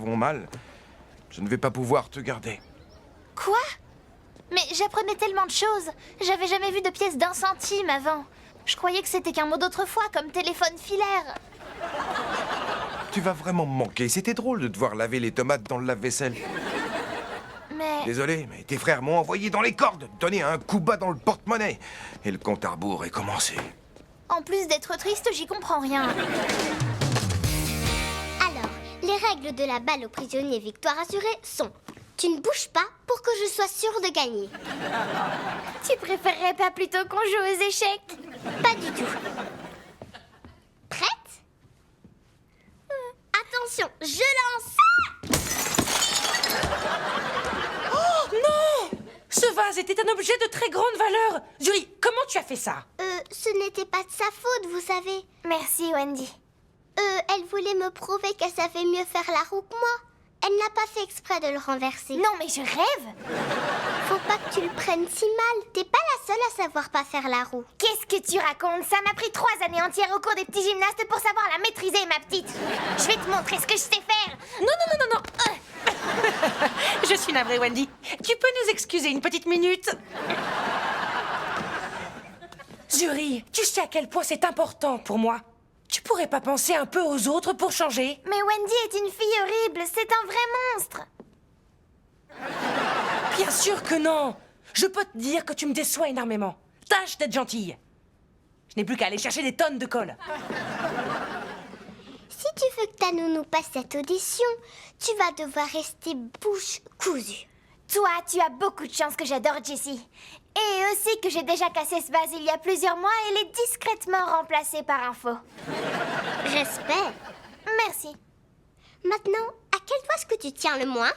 vont mal, je ne vais pas pouvoir te garder. Quoi? Mais j'apprenais tellement de choses. J'avais jamais vu de pièces d'1 centime avant. Je croyais que c'était qu'un mot d'autrefois, comme téléphone filaire. Tu vas vraiment me manquer. C'était drôle de devoir laver les tomates dans le lave-vaisselle. Mais... Désolé, mais tes frères m'ont envoyé dans les cordes, donné un coup bas dans le porte-monnaie. Et le compte à rebours est commencé. En plus d'être triste, j'y comprends rien. Alors, les règles de la balle aux prisonniers victoire assurée sont: tu ne bouges pas pour que je sois sûre de gagner. Tu préférerais pas plutôt qu'on joue aux échecs? Pas du tout. Prête? Attention, je lance. Oh non! Ce vase était un objet de très grande valeur. Julie, comment tu as fait ça? Ce n'était pas de sa faute, vous savez. Merci, Wendy. Elle voulait me prouver qu'elle savait mieux faire la roue que moi. Elle n'a pas fait exprès de le renverser. Non, mais je rêve. Faut pas que tu le prennes si mal. T'es pas la seule à savoir pas faire la roue. Qu'est-ce que tu racontes? Ça m'a pris 3 années entières au cours des petits gymnastes pour savoir la maîtriser, ma petite. Je vais te montrer ce que je sais faire. Non. Je suis navrée, Wendy. Tu peux nous excuser une petite minute? Julie, tu sais à quel point c'est important pour moi. Tu pourrais pas penser un peu aux autres pour changer? Mais Wendy est une fille horrible. C'est un vrai monstre. Bien sûr que non. Je peux te dire que tu me déçois énormément. Tâche d'être gentille. Je n'ai plus qu'à aller chercher des tonnes de colle. Si tu veux que ta nounou passe cette audition, tu vas devoir rester bouche cousue. Toi, tu as beaucoup de chance que j'adore Jessie. Et aussi que j'ai déjà cassé ce vase il y a plusieurs mois et l'ai discrètement remplacé par un faux. Respect. Merci. Maintenant, à quel doigt est-ce que tu tiens le moins?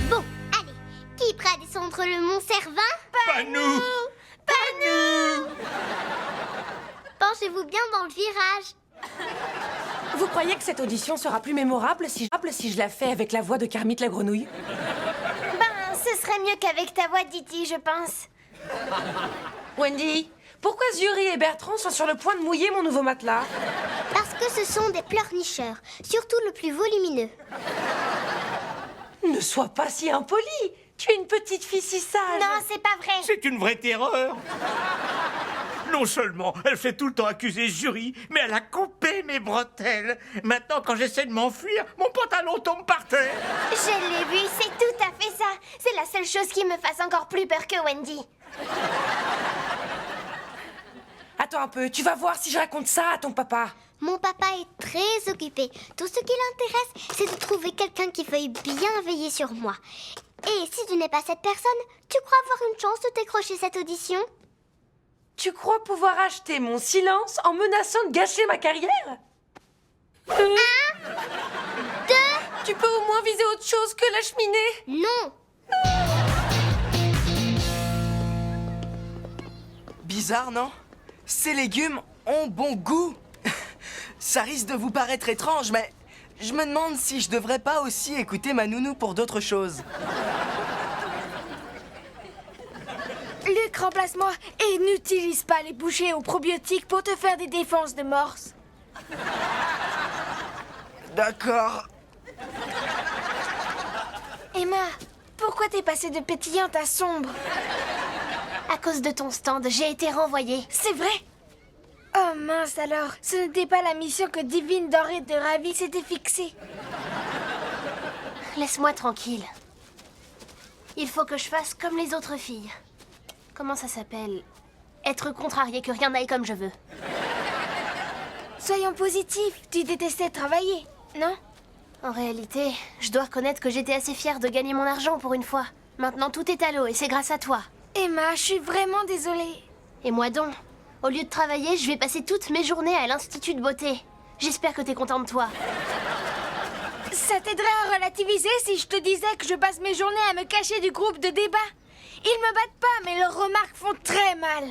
Bon, allez. Qui est prêt à descendre le mont Cervin? Pas nous! Pas nous! Penchez-vous bien dans le virage. Vous croyez que cette audition sera plus mémorable si je la fais avec la voix de Kermit la grenouille? Ben, ce serait mieux qu'avec ta voix Diti, je pense. Wendy, pourquoi Zuri et Bertrand sont sur le point de mouiller mon nouveau matelas? Parce que ce sont des pleurnicheurs, surtout le plus volumineux. Ne sois pas si impoli. Tu es une petite fille si sage. Non, c'est pas vrai. C'est une vraie terreur. Non seulement elle fait tout le temps accuser Jury, mais elle a coupé mes bretelles. Maintenant, quand j'essaie de m'enfuir, mon pantalon tombe par terre. Je l'ai vu, c'est tout à fait ça. C'est la seule chose qui me fasse encore plus peur que Wendy. Attends un peu, tu vas voir si je raconte ça à ton papa. Mon papa est très occupé. Tout ce qui l'intéresse, c'est de trouver quelqu'un qui veuille bien veiller sur moi. Et si tu n'es pas cette personne, tu crois avoir une chance de décrocher cette audition? Tu crois pouvoir acheter mon silence en menaçant de gâcher ma carrière? 1, 2... Tu peux au moins viser autre chose que la cheminée? Non! Bizarre, non? Ces légumes ont bon goût. Ça risque de vous paraître étrange, mais je me demande si je devrais pas aussi écouter ma nounou pour d'autres choses. Luc, remplace-moi et n'utilise pas les bouchées aux probiotiques pour te faire des défenses de morse. D'accord. Emma, pourquoi t'es passée de pétillante à sombre? À cause de ton stand, j'ai été renvoyée. C'est vrai? Oh mince alors, ce n'était pas la mission que Divine Dorée de Ravi s'était fixée. Laisse-moi tranquille. Il faut que je fasse comme les autres filles. Comment ça s'appelle? Être contrariée, que rien n'aille comme je veux. Soyons positifs, tu détestais travailler, non? En réalité, je dois reconnaître que j'étais assez fière de gagner mon argent pour une fois. Maintenant, tout est à l'eau et c'est grâce à toi. Emma, je suis vraiment désolée. Et moi donc, au lieu de travailler, je vais passer toutes mes journées à l'Institut de beauté. J'espère que t'es content de toi. Ça t'aiderait à relativiser si je te disais que je passe mes journées à me cacher du groupe de débat. Ils me battent pas, mais leurs remarques font très mal.